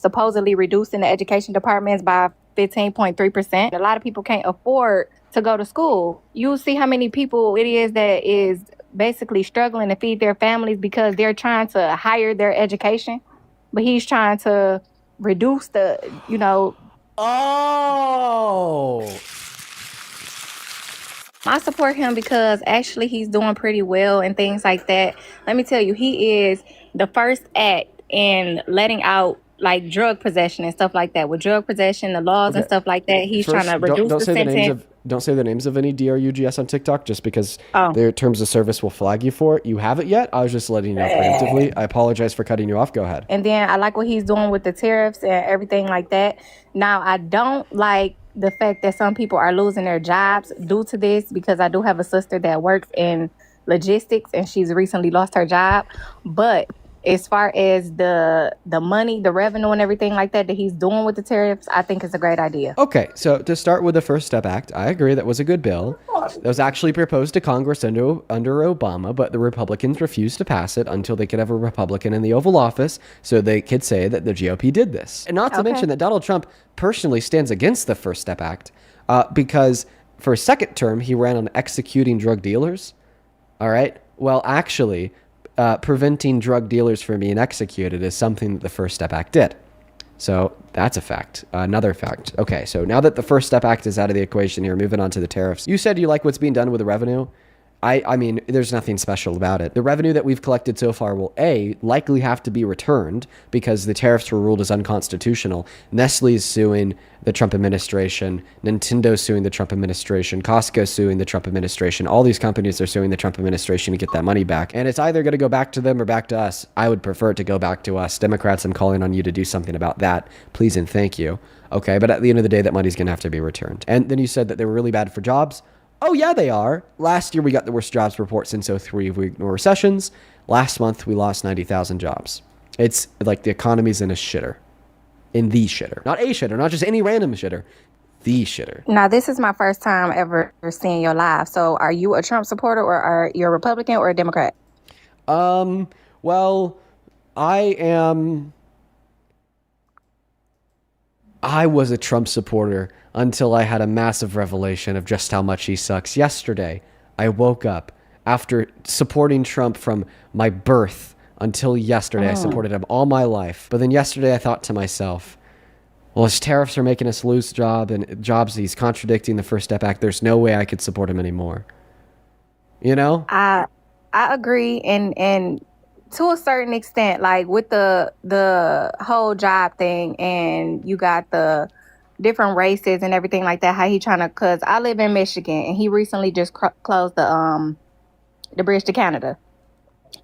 supposedly reducing the education departments by 15.3%. A lot of people can't afford to go to school. You see how many people it is that is basically struggling to feed their families because they're trying to hire their education, but he's trying to reduce the. Oh. I support him because actually he's doing pretty well and things like that. Let me tell you, he is the first act in letting out like drug possession and stuff like that. With drug possession, the laws and stuff like that, he's trying to reduce the sentence. Don't say the names of any DRUGS on TikTok just because Oh. their terms of service will flag you for it. You haven't yet. I was just letting you know preemptively. I apologize for cutting you off. Go ahead. And then I like what he's doing with the tariffs and everything like that. Now, I don't like the fact that some people are losing their jobs due to this, because I do have a sister that works in logistics and she's recently lost her job. But as far as the money, the revenue and everything like that he's doing with the tariffs, I think it's a great idea. Okay, so to start with the First Step Act, I agree that was a good bill. That was actually proposed to Congress under Obama, but the Republicans refused to pass it until they could have a Republican in the Oval Office so they could say that the GOP did this. And not to mention that Donald Trump personally stands against the First Step Act because for a second term, he ran on executing drug dealers. All right? Well, actually, preventing drug dealers from being executed is something that the First Step Act did. So that's a fact. Another fact. Okay, so now that the First Step Act is out of the equation here, moving on to the tariffs. You said you like what's being done with the revenue. I mean, there's nothing special about it. The revenue that we've collected so far will, A, likely have to be returned because the tariffs were ruled as unconstitutional. Nestle is suing the Trump administration. Nintendo suing the Trump administration. Costco suing the Trump administration. All these companies are suing the Trump administration to get that money back. And it's either going to go back to them or back to us. I would prefer it to go back to us. Democrats, I'm calling on you to do something about that. Please and thank you. Okay, but at the end of the day, that money's going to have to be returned. And then you said that they were really bad for jobs. Oh, yeah, they are. Last year, we got the worst jobs report since 2003 if we ignore recessions. Last month, we lost 90,000 jobs. It's like the economy's in a shitter. In the shitter. Not a shitter, not just any random shitter. The shitter. Now, this is my first time ever seeing your live. So are you a Trump supporter or are you a Republican or a Democrat? Well, I was a Trump supporter until I had a massive revelation of just how much he sucks. Yesterday, I woke up after supporting Trump from my birth until yesterday. I supported him all my life. But then yesterday I thought to myself, well, his tariffs are making us lose jobs. He's contradicting the First Step Act. There's no way I could support him anymore. You know? I agree. And to a certain extent, like with the whole job thing, and you got the different races and everything like that, how he trying to, cause I live in Michigan and he recently just closed the bridge to Canada.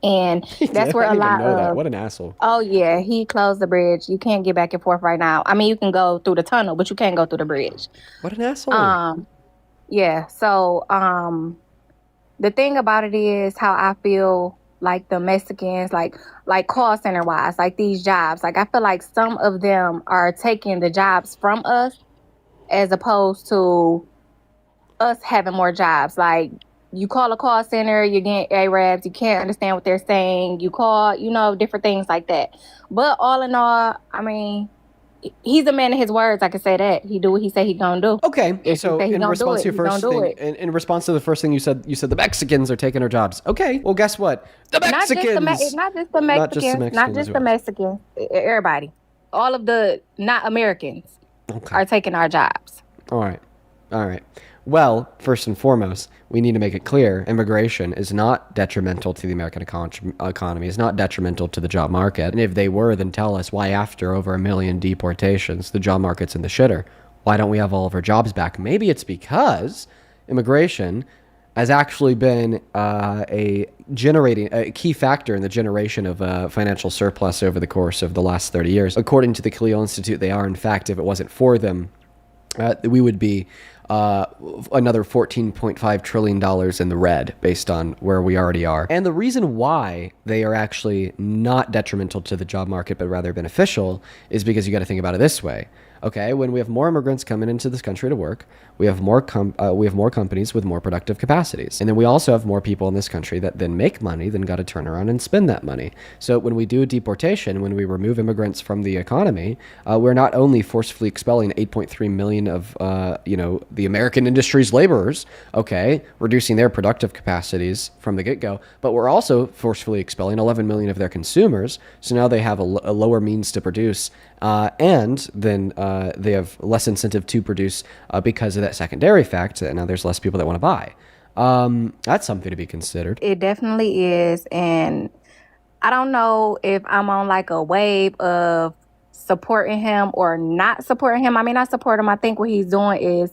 And that's where a lot of... What an asshole. Oh yeah, he closed the bridge. You can't get back and forth right now. I mean, you can go through the tunnel, but you can't go through the bridge. What an asshole. Yeah. So the thing about it is how I feel like the Mexicans, like call center wise, like these jobs, like I feel like some of them are taking the jobs from us as opposed to us having more jobs. Like you call a call center, you're getting Arabs, you can't understand what they're saying. You call, different things like that. But all in all, I mean, he's a man of his words. I can say that. He do what he say he gonna do. Okay, so in response to your first thing, in response to the first thing you said the Mexicans are taking our jobs. Okay, well, guess what? The Mexicans, not just the Mexicans, everybody, all of the not Americans are taking our jobs. All right. Well, first and foremost, we need to make it clear immigration is not detrimental to the American economy. It's not detrimental to the job market. And if they were, then tell us why after over 1 million deportations, the job market's in the shitter. Why don't we have all of our jobs back? Maybe it's because immigration has actually been a key factor in the generation of financial surplus over the course of the last 30 years. According to the Clio Institute, they are, in fact, if it wasn't for them, we would be another $14.5 trillion in the red based on where we already are. And the reason why they are actually not detrimental to the job market, but rather beneficial, is because you got to think about it this way. Okay, when we have more immigrants coming into this country to work, we have more companies with more productive capacities, and then we also have more people in this country that then make money, then got to turn around and spend that money. So when we do a deportation, when we remove immigrants from the economy, we're not only forcefully expelling 8.3 million of the American industry's laborers, okay, reducing their productive capacities from the get-go, but we're also forcefully expelling 11 million of their consumers. So now they have a lower means to produce, and then they have less incentive to produce because of that secondary fact that now there's less people that want to buy. That's something to be considered. It definitely is. And I don't know if I'm on like a wave of supporting him or not supporting him. I mean, I support him. I think what he's doing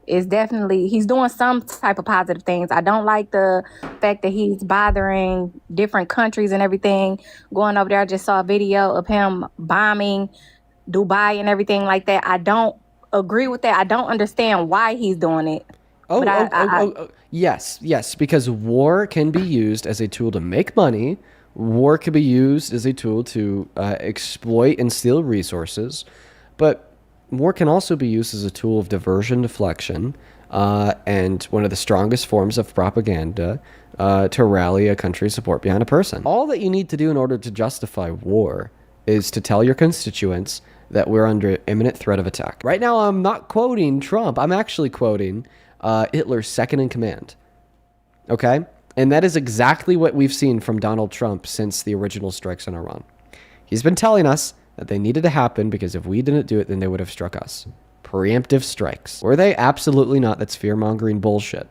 is definitely, he's doing some type of positive things. I don't like the fact that he's bothering different countries and everything. Going over there, I just saw a video of him bombing Dubai and everything like that. I don't agree with that. I don't understand why he's doing it. Yes, because war can be used as a tool to make money. War can be used as a tool to exploit and steal resources, but war can also be used as a tool of diversion, deflection, and one of the strongest forms of propaganda to rally a country's support behind a person. All that you need to do in order to justify war is to tell your constituents that we're under imminent threat of attack. Right now, I'm not quoting Trump. I'm actually quoting Hitler's second in command. Okay? And that is exactly what we've seen from Donald Trump since the original strikes on Iran. He's been telling us that they needed to happen because if we didn't do it, then they would have struck us. Preemptive strikes. Were they? Absolutely not. That's fear-mongering bullshit.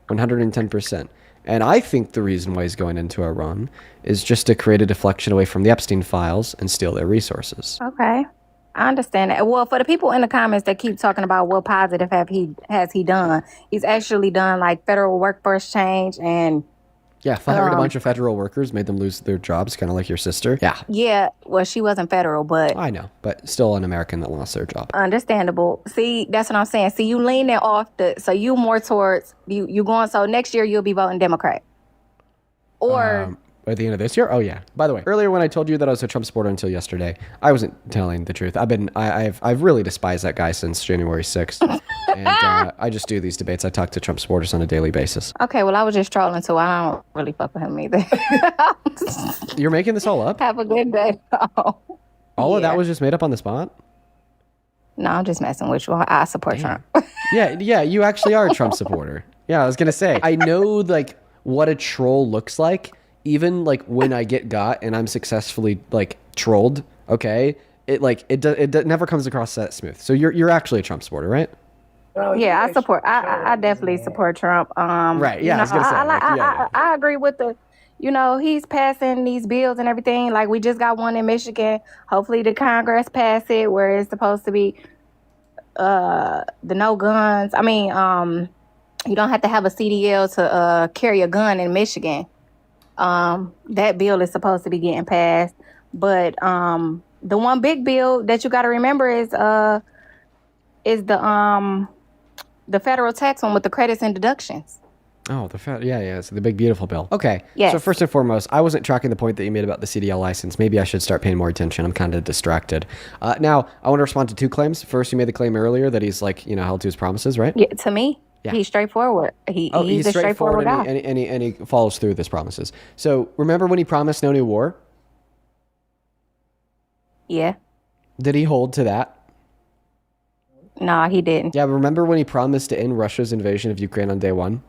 110%. And I think the reason why he's going into Iran is just to create a deflection away from the Epstein files and steal their resources. Okay. I understand that. Well, for the people in the comments that keep talking about what positive has he done, he's actually done like federal workforce change and fired a bunch of federal workers, made them lose their jobs, kind of like your sister. Yeah. Well, she wasn't federal, but I know, but still an American that lost their job. Understandable. See, that's what I'm saying. See, you leaning off so you more towards you going. So next year you'll be voting Democrat, or at the end of this year? Oh yeah. By the way, earlier when I told you that I was a Trump supporter until yesterday, I wasn't telling the truth. I've really despised that guy since January 6th. And I just do these debates. I talk to Trump supporters on a daily basis. Okay, well I was just trolling, so I don't really fuck with him either. You're making this all up? Have a good day. All of that was just made up on the spot? No, I'm just messing with you. I support Trump. Yeah, you actually are a Trump supporter. Yeah, I was gonna say, I know like what a troll looks like. Even like when I get got and I'm successfully like trolled, okay, it never comes across that smooth. So you're actually a Trump supporter, right? Yeah, I support. I definitely support Trump. Right. Yeah, I was gonna say. I agree with he's passing these bills and everything. Like we just got one in Michigan. Hopefully the Congress pass it where it's supposed to be the no guns. I mean, you don't have to have a CDL to carry a gun in Michigan. That bill is supposed to be getting passed, but the one big bill that you got to remember is the federal tax one with the credits and deductions. Oh, so the big beautiful bill. Okay. Yes. So first and foremost, I wasn't tracking the point that you made about the CDL license. Maybe I should start paying more attention. I'm kind of distracted. Now I want to respond to two claims. First, you made the claim earlier that he's held to his promises, right? Yeah, to me. Yeah. He's straightforward. He's a straightforward guy. And he follows through with his promises. So remember when he promised no new war? Yeah. Did he hold to that? No, he didn't. Yeah, remember when he promised to end Russia's invasion of Ukraine on day one?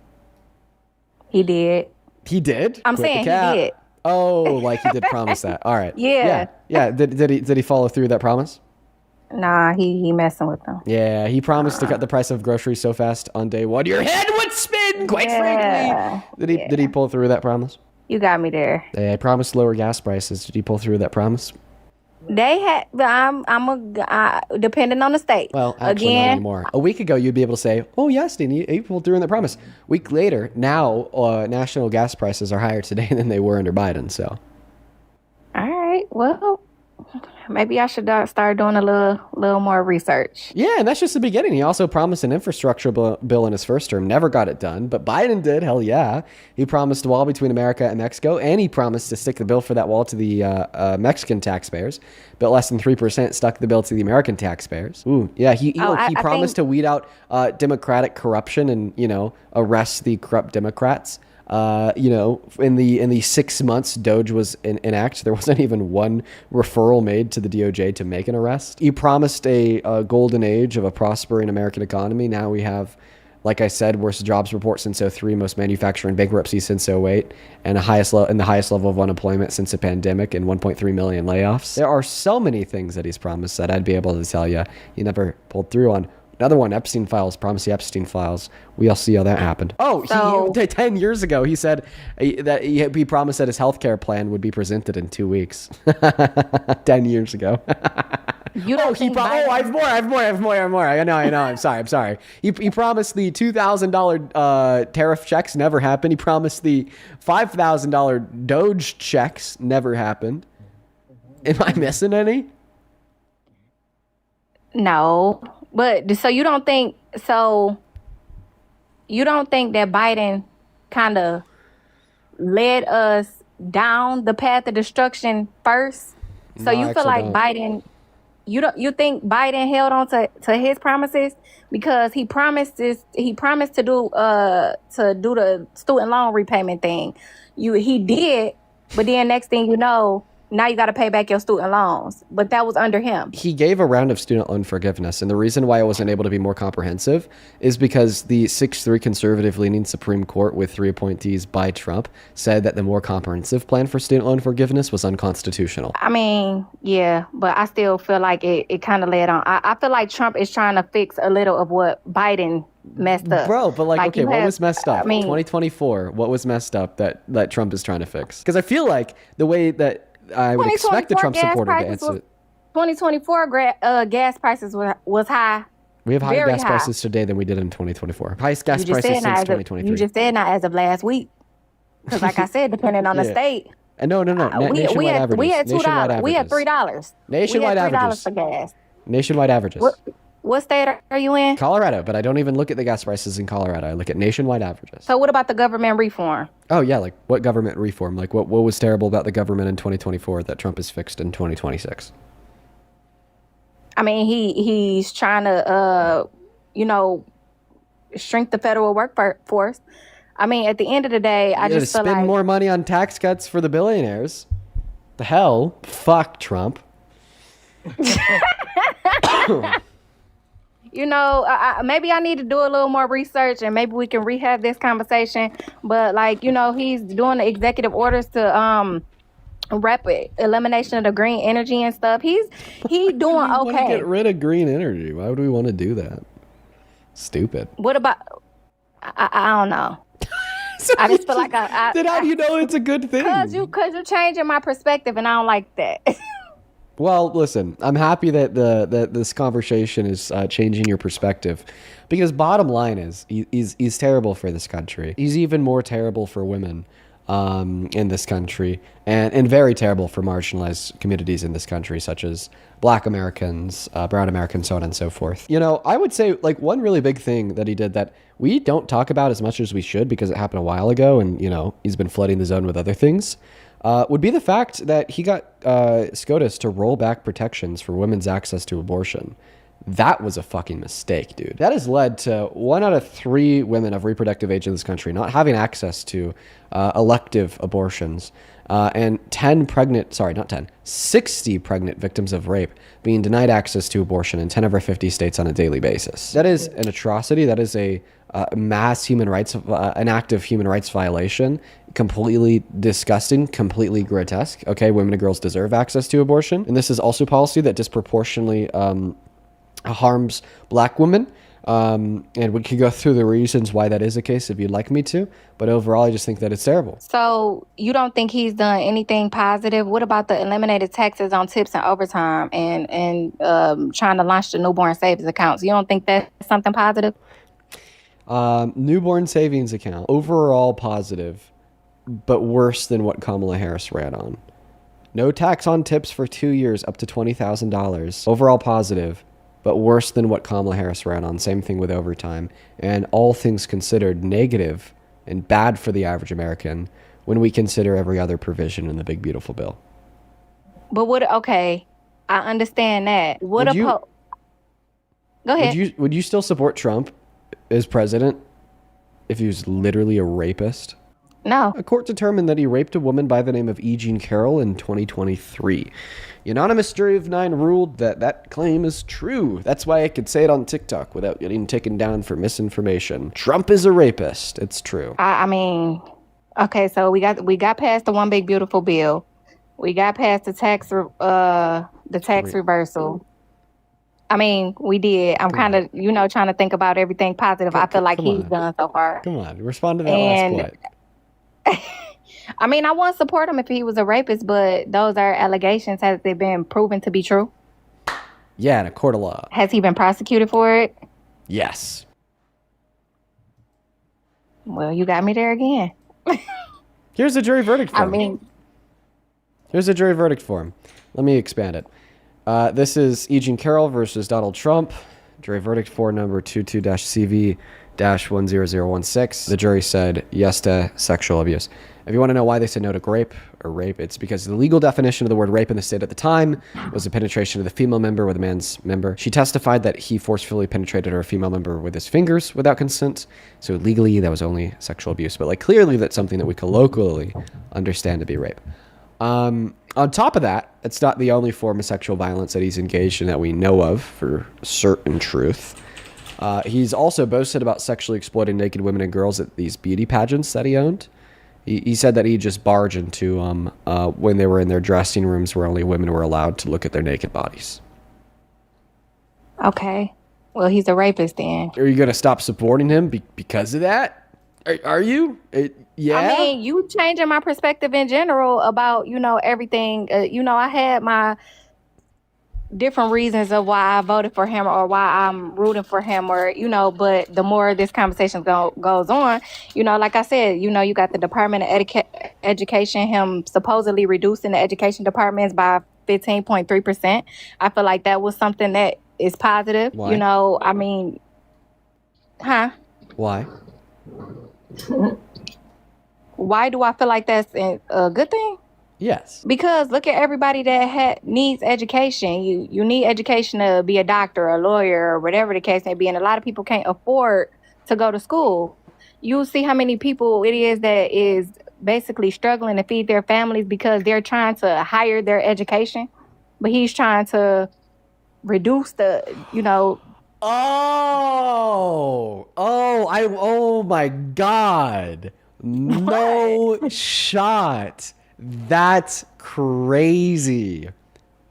He did. He did? I'm saying he did. Oh, like he did promise that. All right. Yeah. Yeah. Did he follow through that promise? Nah, he messing with them. Yeah, he promised to cut the price of groceries so fast on day one, your head would spin, quite frankly. Did he pull through that promise? You got me there. I promised lower gas prices. Did he pull through that promise? They had. Depending on the state. Well, actually, not anymore. A week ago, you'd be able to say, "Oh yes, Dean, he pulled through on that promise." Week later, now national gas prices are higher today than they were under Biden. So. All right. Well, Maybe I should start doing a little more research. Yeah, and that's just the beginning. He also promised an infrastructure bill in his first term, never got it done, but Biden did. Hell yeah. He promised a wall between America and Mexico, and he promised to stick the bill for that wall to the Mexican taxpayers, but less than 3% stuck the bill to the American taxpayers. Ooh, yeah, he promised to weed out democratic corruption and, arrest the corrupt Democrats. In the 6 months Doge was in act, there wasn't even one referral made to the DOJ to make an arrest. He promised a golden age of a prospering American economy. Now we have, like I said, worst jobs report since '03, most manufacturing bankruptcies since '08, and the highest level of unemployment since the pandemic, and 1.3 million layoffs. There are so many things that he's promised that I'd be able to tell you he never pulled through on. Another one, Epstein files, promised the Epstein files. We all see how that happened. Oh, so, 10 years ago, he said that he promised that his healthcare plan would be presented in 2 weeks. 10 years ago. You don't think Biden... I have more. I know. I'm sorry. He promised the $2,000 tariff checks, never happened. He promised the $5,000 Doge checks, never happened. Am I missing any? No. But so you don't think that Biden kind of led us down the path of destruction first? So No, you feel like Biden, you think Biden held on to his promises because he promised to do the student loan repayment thing. He did, but then next thing you know, now you got to pay back your student loans. But that was under him. He gave a round of student loan forgiveness. And the reason why it wasn't able to be more comprehensive is because the 6-3 conservative-leaning Supreme Court with 3 appointees by Trump said that the more comprehensive plan for student loan forgiveness was unconstitutional. I mean, yeah, but I still feel like it kind of led on. I feel like Trump is trying to fix a little of what Biden messed up. Bro, but okay, what was messed up? 2024, what was messed up that Trump is trying to fix? Because I feel like the way that I would expect the Trump supporter to answer. 2024 gas prices was high. We have higher gas prices today than we did in 2024. Highest gas prices since 2023. You just said not as of last week. Because like I said, depending on the state. No. Nationwide averages. We had $2. We had $3. Nationwide averages. $3 for gas. Nationwide averages. What state are you in? Colorado, but I don't even look at the gas prices in Colorado. I look at nationwide averages. So what about the government reform? Oh, yeah, like what government reform? Like what was terrible about the government in 2024 that Trump has fixed in 2026? I mean, he's trying to, shrink the federal workforce. I mean, at the end of the day, I just feel like... spend more money on tax cuts for the billionaires. The hell? Fuck Trump. Maybe I need to do a little more research and maybe we can rehab this conversation. But he's doing the executive orders to rapid elimination of the green energy and stuff. He's doing okay. Want to get rid of green energy? Why would we want to do that? Stupid. What about? I don't know. So I just feel like then how do you know it's a good thing? Because you're changing my perspective and I don't like that. Well, listen, I'm happy that this conversation is changing your perspective, because bottom line is he's terrible for this country. He's even more terrible for women in this country, and very terrible for marginalized communities in this country, such as Black Americans, brown Americans, so on and so forth. I would say one really big thing that he did that we don't talk about as much as we should because it happened a while ago, and he's been flooding the zone with other things. Would be the fact that he got SCOTUS to roll back protections for women's access to abortion. That was a fucking mistake, dude. That has led to 1 out of 3 women of reproductive age in this country not having access to elective abortions, and 60 pregnant victims of rape being denied access to abortion in 10 of our 50 states on a daily basis. That is an atrocity. That is a mass human rights, an act of human rights violation. Completely disgusting, completely grotesque. Okay, women and girls deserve access to abortion. And this is also policy that disproportionately harms Black women. And we could go through the reasons why that is the case if you'd like me to. But overall, I just think that it's terrible. So you don't think he's done anything positive? What about the eliminated taxes on tips and overtime and trying to launch the newborn savings accounts? You don't think that's something positive? Newborn savings account, overall positive, but worse than what Kamala Harris ran on. No tax on tips for 2 years, up to $20,000. Overall positive, but worse than what Kamala Harris ran on. Same thing with overtime. And all things considered, negative and bad for the average American when we consider every other provision in the big, beautiful bill. But okay, I understand that. Go ahead. Would you still support Trump as president if he was literally a rapist? No. A court determined that he raped a woman by the name of E. Jean Carroll in 2023. The anonymous jury of 9 ruled that that claim is true. That's why I could say it on TikTok without getting taken down for misinformation. Trump is a rapist. It's true. I mean, okay, so we got past the one big beautiful bill. We got past the tax reversal. I mean, we did. I'm kind of, trying to think about everything positive. I feel like he's done so far. Come on, respond to that last point. I mean, I wouldn't support him if he was a rapist, but those are allegations. Has they been proven to be true? Yeah, in a court of law. Has he been prosecuted for it? Yes. Well, you got me there again. Here's the jury verdict form. Here's the jury verdict form. Let me expand it. This is E. Jean Carroll versus Donald Trump. Jury verdict for number 22-CV-10016. The jury said yes to sexual abuse. If you want to know why they said no to rape, it's because the legal definition of the word rape in the state at the time was the penetration of the female member with a man's member. She testified that he forcefully penetrated her female member with his fingers without consent. So legally, that was only sexual abuse. But clearly, that's something that we colloquially understand to be rape. On top of that, it's not the only form of sexual violence that he's engaged in that we know of for certain truth. He's also boasted about sexually exploiting naked women and girls at these beauty pageants that he owned. He said that he just barged into when they were in their dressing rooms where only women were allowed to look at their naked bodies. Okay. Well, he's a rapist then. Are you going to stop supporting him because of that? Are you? Yeah. I mean, you changing my perspective in general about, everything. I had my different reasons of why I voted for him or why I'm rooting for him but the more this conversation goes on, like I said, you got the Department of Education, him supposedly reducing the education departments by 15.3%. I feel like that was something that is positive. Why? I mean, Why? Why do I feel like that's a good thing? Yes. Because look at everybody that needs education. You need education to be a doctor, a lawyer, or whatever the case may be. And a lot of people can't afford to go to school. You see how many people it is that is basically struggling to feed their families because they're trying to hire their education. But he's trying to reduce Oh my God. No shot. That's crazy.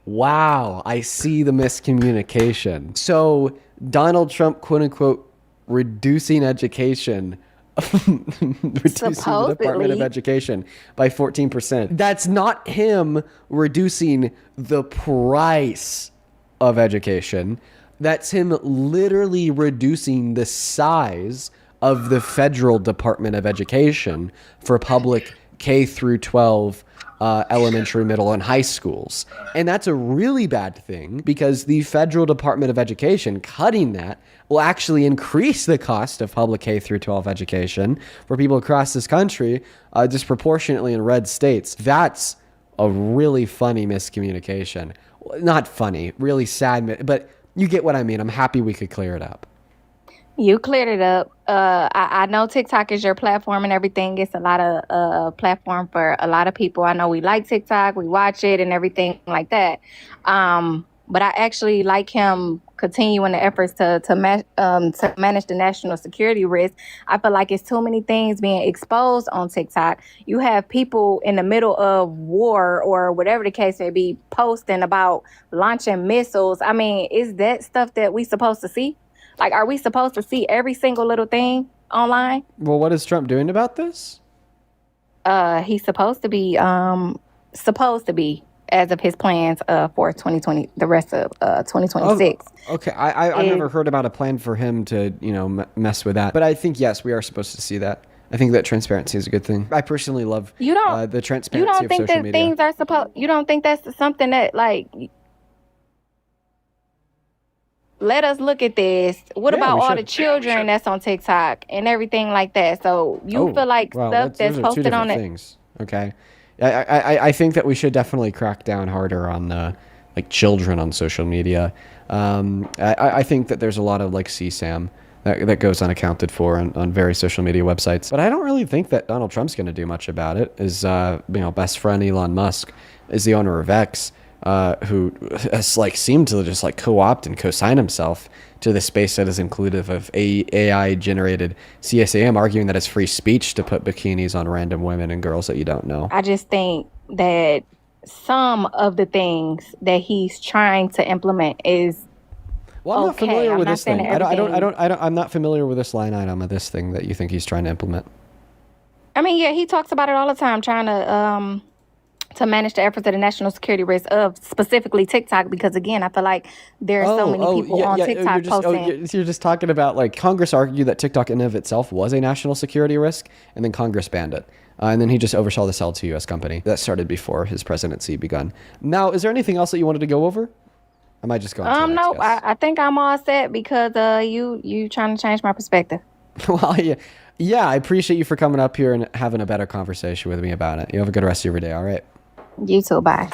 Wow. I see the miscommunication. So Donald Trump, quote unquote, reducing education, reducing the Department of Education by 14%. That's not him reducing the price of education. That's him literally reducing the size of the federal Department of Education for public K through 12 elementary, middle, and high schools. And that's a really bad thing because the federal Department of Education cutting that will actually increase the cost of public K through 12 education for people across this country disproportionately in red states. That's a really funny miscommunication. Not funny, really sad, but you get what I mean. I'm happy we could clear it up. You cleared it up. I know TikTok is your platform and everything. It's a lot of platform for a lot of people. I know we like TikTok, we watch it and everything like that. But I actually like him continuing the efforts to manage the national security risk. I feel like it's too many things being exposed on TikTok. You have people in the middle of war or whatever the case may be posting about launching missiles. I mean, is that stuff that we supposed to see? Like, are we supposed to see every single little thing online? Well, what is Trump doing about this? He's supposed to be as of his plans for 2020, the rest of 2026. Oh, okay, I've never heard about a plan for him to mess with that. But I think yes, we are supposed to see that. I think that transparency is a good thing. I personally love You don't the you transparency don't of think social that media. things are supposed you don't think that's something that like let us look at this. What Yeah, about we all the should. children that's on TikTok and everything like that? So you Oh, feel like well, stuff those that's are two posted different on it. things. Okay. I think that we should definitely crack down harder on like children on social media. I think that there's a lot of like CSAM that goes unaccounted for on various social media websites. But I don't really think that Donald Trump's going to do much about it. His best friend Elon Musk is the owner of X, who has like seemed to just like co-opt and co-sign himself to the space that is inclusive of AI generated CSAM, arguing that it's free speech to put bikinis on random women and girls that you don't know. I just think that some of the things that he's trying to implement is Well, I'm not okay. familiar I'm with not this saying that thing. everything. I'm not familiar with this line item of this thing that you think he's trying to implement. I mean, yeah, he talks about it all the time, trying to manage the efforts of the national security risk of specifically TikTok, because again, I feel like there are so many people Yeah, on yeah. TikTok posting. You're just talking about like Congress argued that TikTok in and of itself was a national security risk, and then Congress banned it. And then he just oversaw the sell to U.S. company. That started before his presidency begun. Now, is there anything else that you wanted to go over? I might just go on to the next No, guess. I think I'm all set because you trying to change my perspective. Well, yeah. I appreciate you for coming up here and having a better conversation with me about it. You have a good rest of your day. All right. You too, bye.